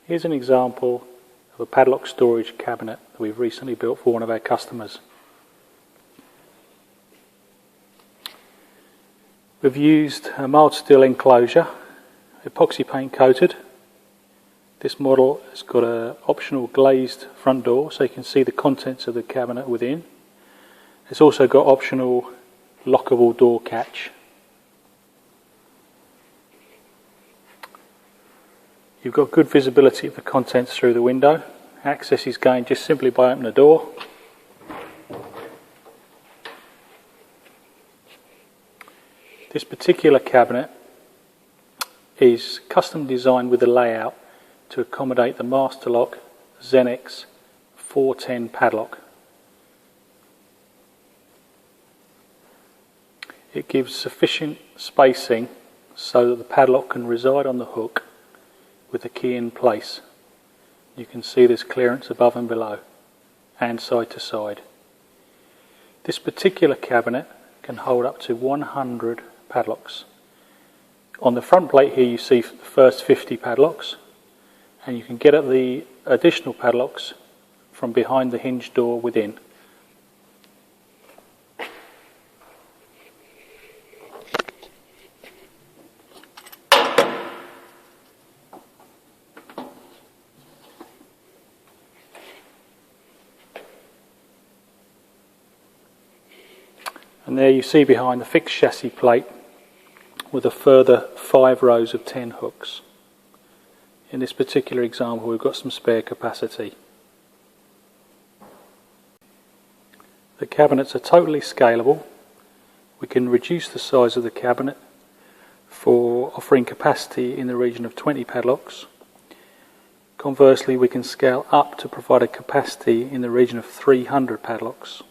Here's an example of a padlock storage cabinet that we've recently built for one of our customers. We've used a mild steel enclosure, epoxy paint coated. This model has got an optional glazed front door so you can see the contents of the cabinet within. It's also got optional lockable door catch. You've got good visibility of the contents through the window. Access is gained just simply by opening the door. This particular cabinet is custom designed with a layout to accommodate the Master Lock Zenex 410 padlock. It gives sufficient spacing so that the padlock can reside on the hook with the key in place. You can see there's clearance above and below and side to side. This particular cabinet can hold up to 100 padlocks. On the front plate here you see the first 50 padlocks, and you can get at the additional padlocks from behind the hinge door within. And there you see behind the fixed chassis plate with a further 5 rows of 10 hooks. In this particular example we've got some spare capacity. The cabinets are totally scalable. We can reduce the size of the cabinet for offering capacity in the region of 20 padlocks. Conversely, we can scale up to provide a capacity in the region of 300 padlocks.